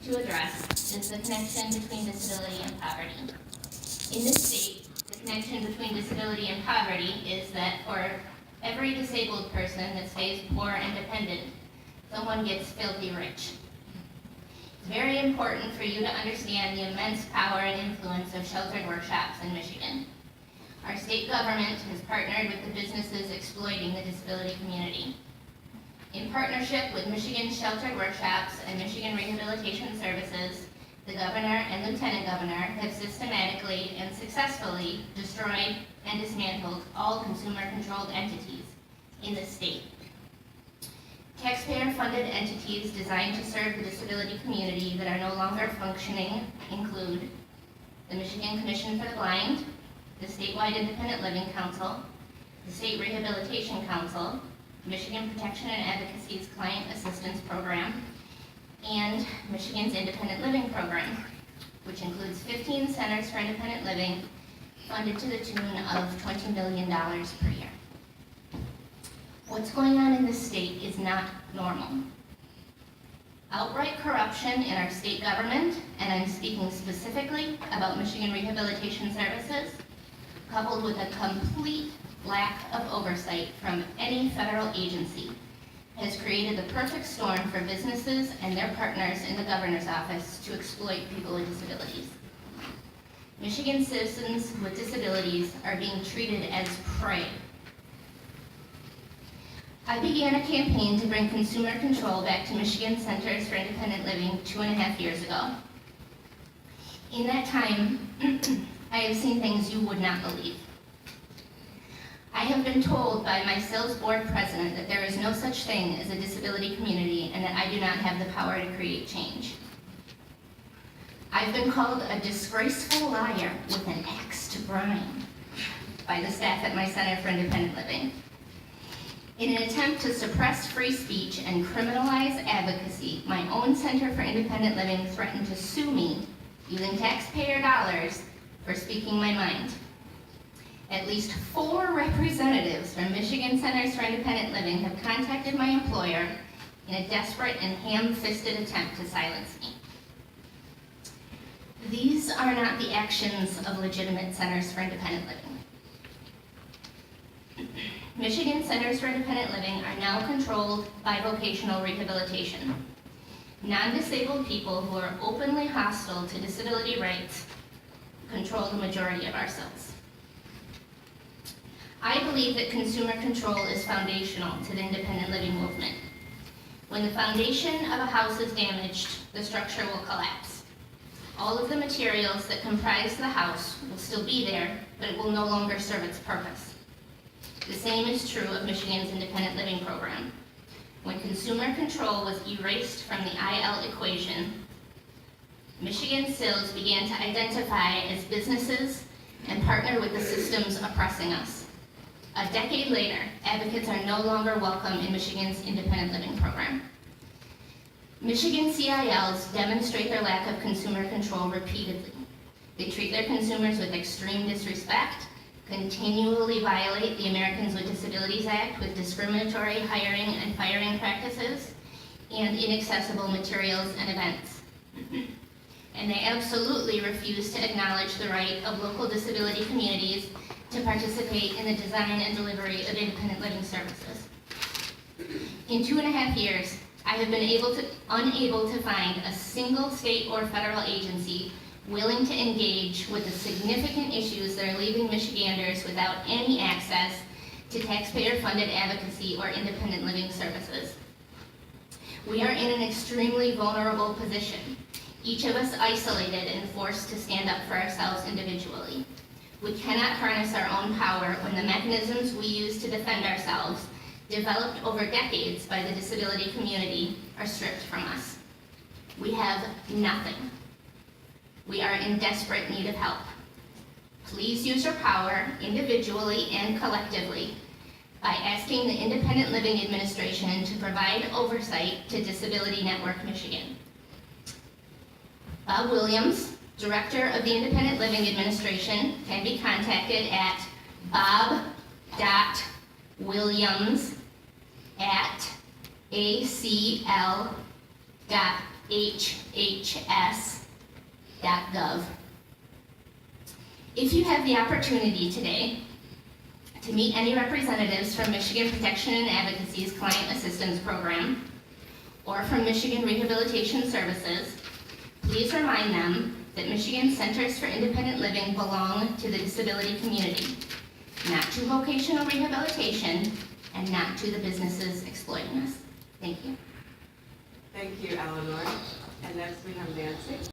to address is the connection between disability and poverty. In this state, the connection between disability and poverty is that for every disabled person that stays poor and dependent, someone gets filthy rich. It's very important for you to understand the immense power and influence of sheltered workshops in Michigan. Our state government has partnered with the businesses exploiting the disability community. In partnership with Michigan Sheltered Workshops and Michigan Rehabilitation Services, the governor and lieutenant governor have systematically and successfully destroyed and dismantled all consumer-controlled entities in the state. Taxpayer-funded entities designed to serve the disability community that are no longer functioning include the Michigan Commission for the Blind, the Statewide Independent Living Council, the State Rehabilitation Council, Michigan Protection and Advocacy's Client Assistance Program, and Michigan's Independent Living Program, which includes 15 centers for independent living funded to the tune of $20 million per year. What's going on in this state is not normal. Outright corruption in our state government, and I'm speaking specifically about Michigan Rehabilitation Services, coupled with a complete lack of oversight from any federal agency, has created the perfect storm for businesses and their partners in the governor's office to exploit people with disabilities. Michigan citizens with disabilities are being treated as prey. I began a campaign to bring consumer control back to Michigan Centers for Independent Living 2.5 years ago. In that time, I have seen things you would not believe. I have been told by my sales board president that there is no such thing as a disability community and that I do not have the power to create change. I've been called a disgraceful liar with an axe to grind by the staff at my Center for Independent Living. In an attempt to suppress free speech and criminalize advocacy, my own Center for Independent Living threatened to sue me using taxpayer dollars for speaking my mind. At least 4 representatives from Michigan Centers for Independent Living have contacted my employer in a desperate and ham-fisted attempt to silence me. These are not the actions of legitimate Centers for Independent Living. Michigan Centers for Independent Living are now controlled by vocational rehabilitation. Non-disabled people who are openly hostile to disability rights control the majority of our cells. I believe that consumer control is foundational to the independent living movement. When the foundation of a house is damaged, the structure will collapse. All of the materials that comprise the house will still be there, but it will no longer serve its purpose. The same is true of Michigan's independent living program. When consumer control was erased from the IL equation, Michigan CILs began to identify as businesses and partner with the systems oppressing us. A decade later, advocates are no longer welcome in Michigan's independent living program. Michigan CILs demonstrate their lack of consumer control repeatedly. They treat their consumers with extreme disrespect, continually violate the Americans with Disabilities Act with discriminatory hiring and firing practices, and inaccessible materials and events. And they absolutely refuse to acknowledge the right of local disability communities to participate in the design and delivery of independent living services. In 2.5 years, I have been unable to find a single state or federal agency willing to engage with the significant issues that are leaving Michiganders without any access to taxpayer-funded advocacy or independent living services. We are in an extremely vulnerable position, each of us isolated and forced to stand up for ourselves individually. We cannot harness our own power when the mechanisms we use to defend ourselves, developed over decades by the disability community, are stripped from us. We have nothing. We are in desperate need of help. Please use your power, individually and collectively, by asking the Independent Living Administration to provide oversight to Disability Network Michigan. Bob Williams, Director of the Independent Living Administration, can be contacted at bob.williams@acl.in. hhs.gov. If you have the opportunity today to meet any representatives from Michigan Protection and Advocacy's Client Assistance Program or from Michigan Rehabilitation Services, please remind them that Michigan Centers for Independent Living belong to the disability community, not to vocational rehabilitation and not to the businesses exploiting us. Thank you. Thank you, Eleanor. And next we have Nancy.